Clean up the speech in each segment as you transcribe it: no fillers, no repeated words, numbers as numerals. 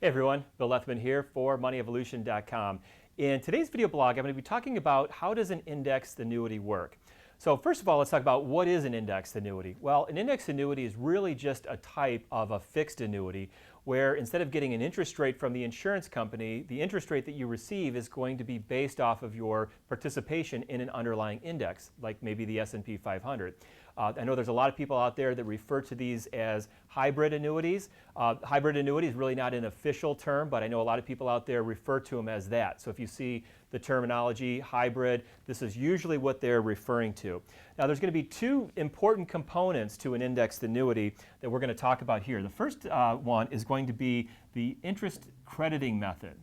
Hey everyone, Bill Lethman here for MoneyEvolution.com. In today's video blog, I'm going to be talking about how does an indexed annuity work. So first of all, let's talk about what is an indexed annuity. Well, an indexed annuity is really just a type of a fixed annuity where instead of getting an interest rate from the insurance company, the interest rate that you receive is going to be based off of your participation in an underlying index, like maybe the S&P 500. I know there's a lot of people out there that refer to these as hybrid annuities. Hybrid annuity is really not an official term, but I know a lot of people out there refer to them as that. So if you see the terminology hybrid, this is usually what they're referring to. Now there's going to be two important components to an indexed annuity that we're going to talk about here. The first one is going to be the interest crediting method.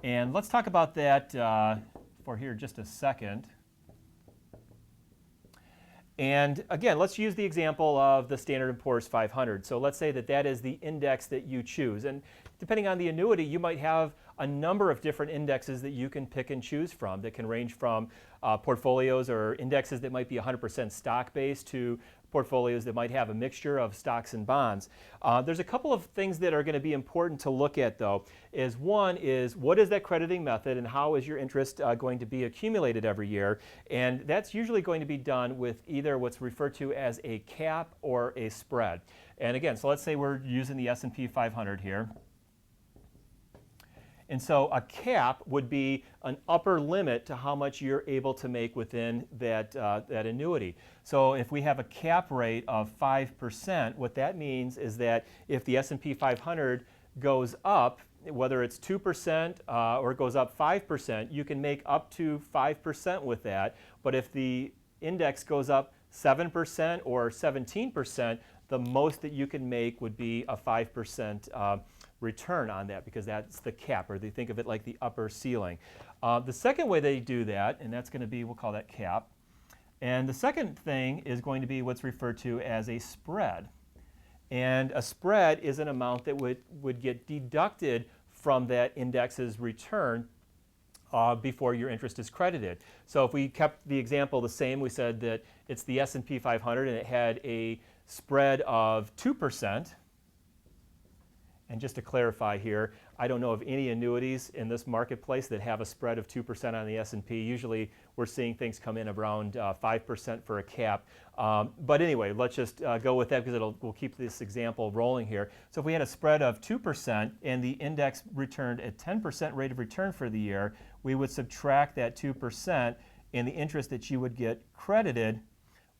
And let's talk about that for here just a second. And again, let's use the example of the Standard & Poor's 500. So let's say that that is the index that you choose. And depending on the annuity, you might have a number of different indexes that you can pick and choose from that can range from portfolios or indexes that might be 100% stock-based to portfolios that might have a mixture of stocks and bonds. There's a couple of things that are going to be important to look at though. One is what is that crediting method and how is your interest going to be accumulated every year? And that's usually going to be done with either what's referred to as a cap or a spread. And again, so let's say we're using the S&P 500 here. And so a cap would be an upper limit to how much you're able to make within that annuity. So if we have a cap rate of 5%, what that means is that if the S&P 500 goes up, whether it's 2% or it goes up 5%, you can make up to 5% with that. But if the index goes up 7% or 17%, the most that you can make would be a 5% return on that, because that's the cap, or they think of it like the upper ceiling. The second way they do that, and that's going to be, we'll call that cap. And the second thing is going to be what's referred to as a spread. And a spread is an amount that would get deducted from that index's return before your interest is credited. So if we kept the example the same, we said that it's the S&P 500 and it had a spread of 2%. And just to clarify here, I don't know of any annuities in this marketplace that have a spread of 2% on the S&P. Usually we're seeing things come in around 5% for a cap. But anyway, let's just go with that because we'll keep this example rolling here. So if we had a spread of 2% and the index returned a 10% rate of return for the year, we would subtract that 2% and the interest that you would get credited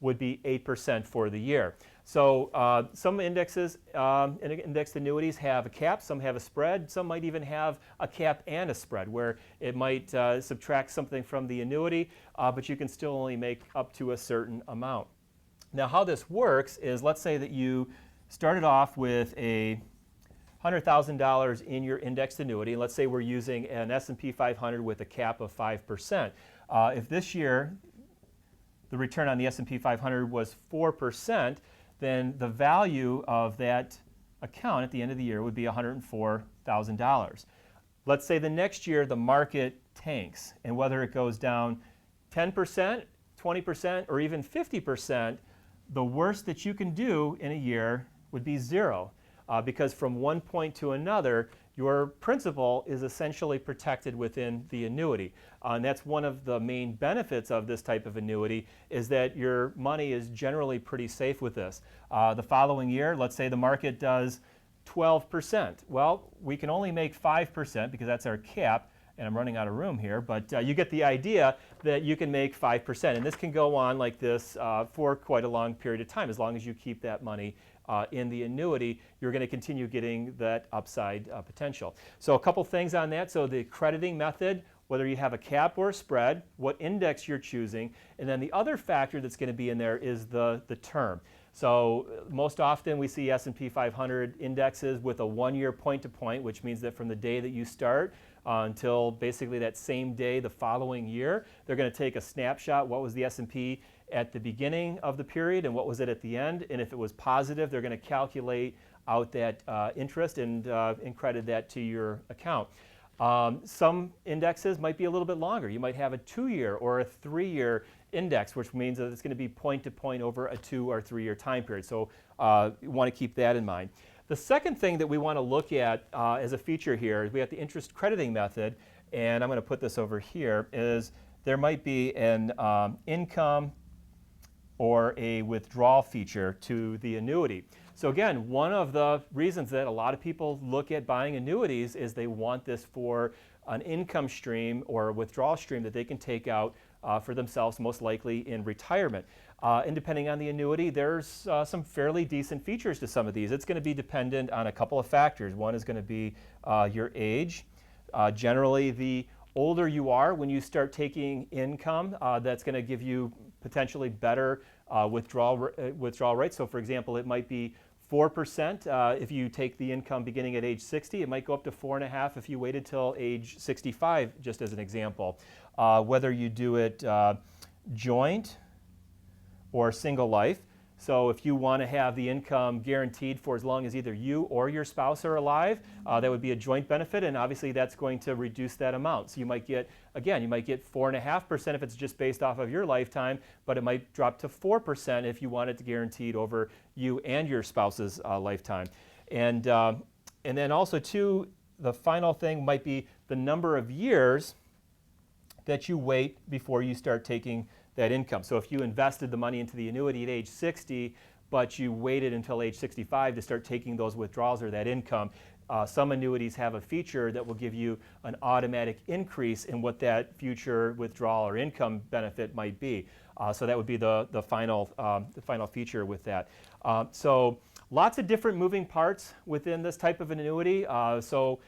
would be 8% for the year. So some indexes, indexed annuities have a cap, some have a spread, some might even have a cap and a spread where it might subtract something from the annuity, but you can still only make up to a certain amount. Now how this works is, let's say that you started off with a $100,000 in your indexed annuity, and let's say we're using an S&P 500 with a cap of 5%. If this year the return on the S&P 500 was 4%, then the value of that account at the end of the year would be $104,000. Let's say the next year the market tanks, and whether it goes down 10%, 20%, or even 50%, the worst that you can do in a year would be zero, because from one point to another, your principal is essentially protected within the annuity. And that's one of the main benefits of this type of annuity, is that your money is generally pretty safe with this. The following year, let's say the market does 12%. Well, we can only make 5% because that's our cap, and I'm running out of room here, but you get the idea that you can make 5%. And this can go on like this for quite a long period of time. As long as you keep that money in the annuity, you're going to continue getting that upside potential. So a couple things on that. So the crediting method, whether you have a cap or a spread, what index you're choosing, and then the other factor that's going to be in there is the term. So most often we see S&P 500 indexes with a one-year point-to-point, which means that from the day that you start until basically that same day the following year, they're going to take a snapshot. What was the S&P at the beginning of the period and what was it at the end? And if it was positive, they're going to calculate out that interest and credit that to your account. Some indexes might be a little bit longer. You might have a 2-year or a 3-year index, which means that it's going to be point to point over a 2 or 3 year time period. So you want to keep that in mind. The second thing that we want to look at as a feature here is we have the interest crediting method, and I'm going to put this over here, is there might be an income or a withdrawal feature to the annuity. So again, one of the reasons that a lot of people look at buying annuities is they want this for an income stream or a withdrawal stream that they can take out for themselves, most likely in retirement. And depending on the annuity, there's some fairly decent features to some of these. It's going to be dependent on a couple of factors. One is going to be your age. Generally, the older you are when you start taking income, that's going to give you potentially better withdrawal rates. So for example, it might be 4% if you take the income beginning at age 60. It might go up to 4.5% if you waited till age 65, just as an example. Whether you do it joint or single life. So if you want to have the income guaranteed for as long as either you or your spouse are alive, that would be a joint benefit, and obviously that's going to reduce that amount. So you might get, again, you might get 4.5% if it's just based off of your lifetime, but it might drop to 4% if you want it guaranteed over you and your spouse's lifetime. And then also too, the final thing might be the number of years that you wait before you start taking that income. So if you invested the money into the annuity at age 60, but you waited until age 65 to start taking those withdrawals or that income, some annuities have a feature that will give you an automatic increase in what that future withdrawal or income benefit might be. So that would be the final feature with that. So lots of different moving parts within this type of an annuity. So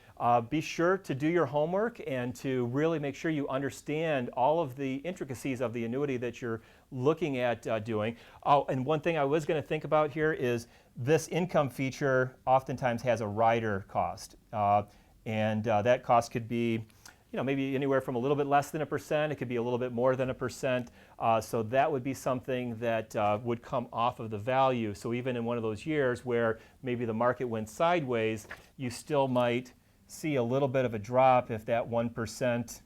be sure to do your homework and to really make sure you understand all of the intricacies of the annuity that you're looking at doing. Oh, and one thing I was going to think about here is this income feature oftentimes has a rider cost. And that cost could be, maybe anywhere from a little bit less than 1%. It could be a little bit more than 1%. So that would be something that would come off of the value. So even in one of those years where maybe the market went sideways, you still might see a little bit of a drop if that 1%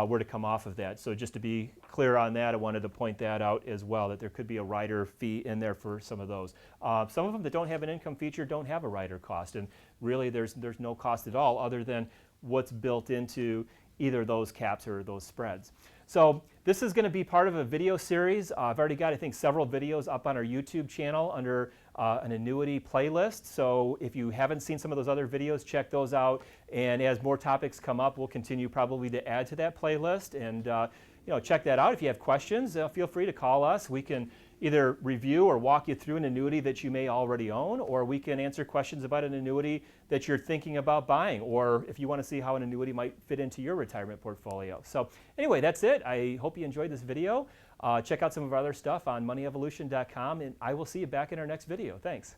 were to come off of that. So just to be clear on that, I wanted to point that out as well, that there could be a rider fee in there for some of those. Some of them that don't have an income feature don't have a rider cost, and really there's no cost at all other than what's built into either those caps or those spreads. So this is going to be part of a video series. I've already got, I think, several videos up on our YouTube channel under an annuity playlist. So if you haven't seen some of those other videos, check those out. And as more topics come up, we'll continue probably to add to that playlist. And check that out. If you have questions, feel free to call us. We can either review or walk you through an annuity that you may already own, or we can answer questions about an annuity that you're thinking about buying, or if you want to see how an annuity might fit into your retirement portfolio. So anyway, that's it. I hope you enjoyed this video. Check out some of our other stuff on moneyevolution.com, and I will see you back in our next video. Thanks.